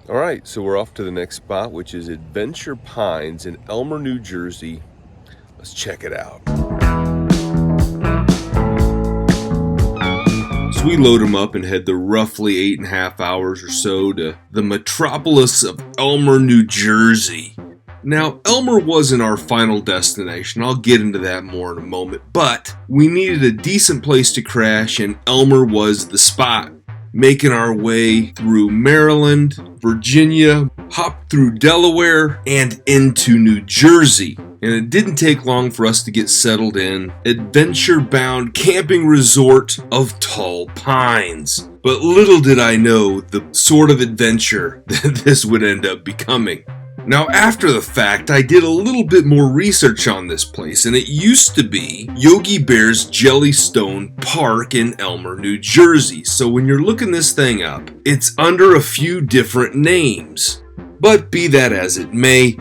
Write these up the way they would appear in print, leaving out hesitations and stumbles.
Alright, so we're off to the next spot, which is Adventure Pines in Elmer, New Jersey. Let's check it out. So we load them up and head the roughly 8.5 hours or so to the metropolis of Elmer, New Jersey. Now, Elmer wasn't our final destination. I'll get into that more in a moment, but we needed a decent place to crash, and Elmer was the spot. Making our way through Maryland, Virginia, hopped through Delaware, and into New Jersey. And it didn't take long for us to get settled in adventure-bound camping resort of Tall Pines. But little did I know the sort of adventure that this would end up becoming. Now, after the fact, I did a little bit more research on this place, and it used to be Yogi Bear's Jellystone Park in Elmer, New Jersey. So when you're looking this thing up, it's under a few different names. But be that as it may,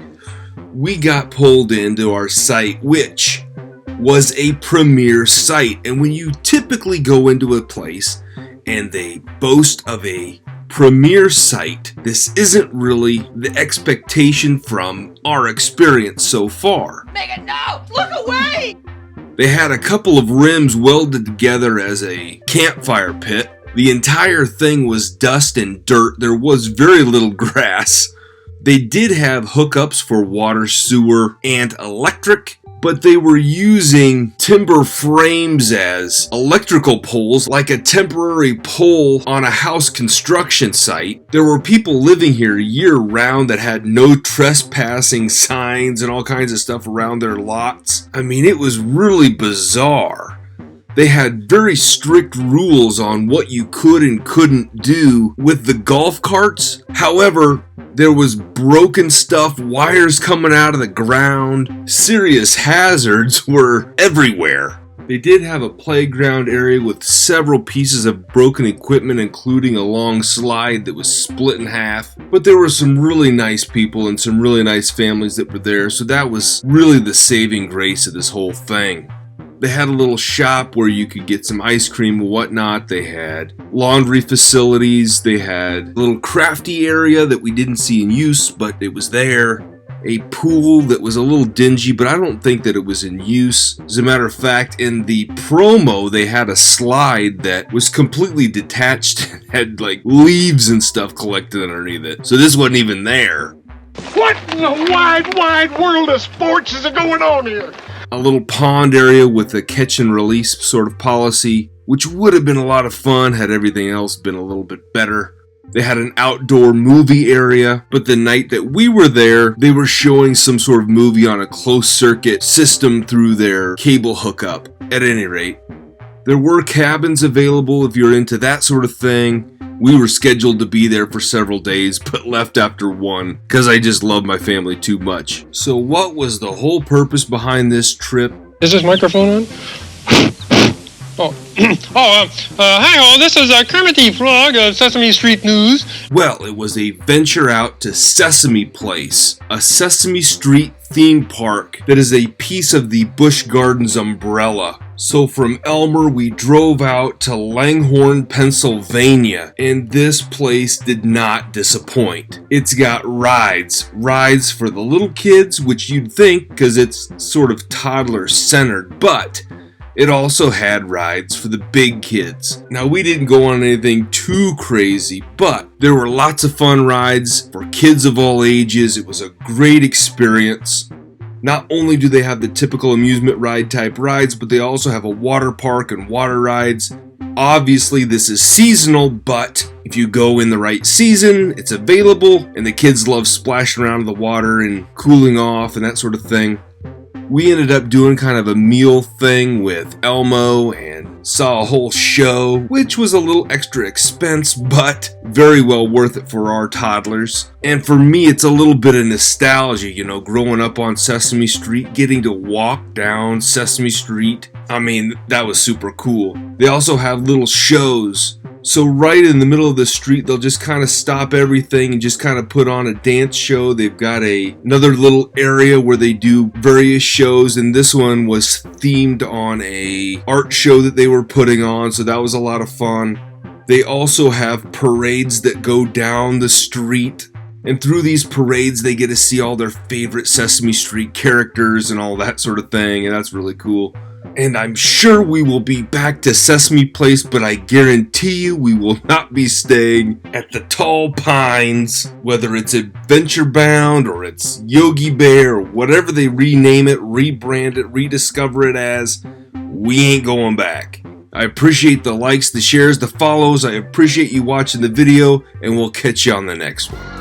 we got pulled into our site, which was a premier site. And when you typically go into a place and they boast of a premier site, this isn't really the expectation from our experience so far. Megan, no! Look away! They had a couple of rims welded together as a campfire pit. The entire thing was dust and dirt. There was very little grass. They did have hookups for water, sewer, and electric, but they were using timber frames as electrical poles, like a temporary pole on a house construction site. There were people living here year-round that had no trespassing signs and all kinds of stuff around their lots. I mean, it was really bizarre. They had very strict rules on what you could and couldn't do with the golf carts. However, there was broken stuff, wires coming out of the ground. Serious hazards were everywhere. They did have a playground area with several pieces of broken equipment, including a long slide that was split in half. But there were some really nice people and some really nice families that were there, so that was really the saving grace of this whole thing. They had a little shop where you could get some ice cream and whatnot. They had laundry facilities. They had a little crafty area that we didn't see in use, but it was there. A pool that was a little dingy, but I don't think that it was in use. As a matter of fact, in the promo, they had a slide that was completely detached and had like leaves and stuff collected underneath it. So this wasn't even there. What in the wide, wide world of sports is going on here? A little pond area with a catch and release sort of policy, which would have been a lot of fun had everything else been a little bit better. They had an outdoor movie area, but the night that we were there, they were showing some sort of movie on a closed circuit system through their cable hookup. At any rate, there were cabins available if you're into that sort of thing. We were scheduled to be there for several days, but left after one because I just love my family too much. So what was the whole purpose behind this trip? Is this microphone on? Hi all, this is Kermit the Frog of Sesame Street News. Well, it was a venture out to Sesame Place, a Sesame Street theme park that is a piece of the Busch Gardens umbrella. So from Elmer, we drove out to Langhorne, Pennsylvania, and this place did not disappoint. It's got rides for the little kids, which you'd think because it's sort of toddler-centered, but it also had rides for the big kids. Now, we didn't go on anything too crazy, but there were lots of fun rides for kids of all ages. It was a great experience. Not only do they have the typical amusement ride type rides, but they also have a water park and water rides. Obviously, this is seasonal, but if you go in the right season, it's available, and the kids love splashing around in the water and cooling off and that sort of thing. We ended up doing kind of a meal thing with Elmo and saw a whole show, which was a little extra expense, but very well worth it for our toddlers. And for me, it's a little bit of nostalgia, you know, growing up on Sesame Street, getting to walk down Sesame Street. I mean, that was super cool. They also have little shows. So right in the middle of the street, they'll just kind of stop everything and just kind of put on a dance show. They've got another little area where they do various shows, and this one was themed on a art show that they were putting on, so that was a lot of fun. They also have parades that go down the street. And through these parades, they get to see all their favorite Sesame Street characters and all that sort of thing, and that's really cool. And I'm sure we will be back to Sesame Place, but I guarantee you we will not be staying at the Tall Pines. Whether it's Adventure Bound or it's Yogi Bear or whatever they rename it, rebrand it, rediscover it as, we ain't going back. I appreciate the likes, the shares, the follows. I appreciate you watching the video, and we'll catch you on the next one.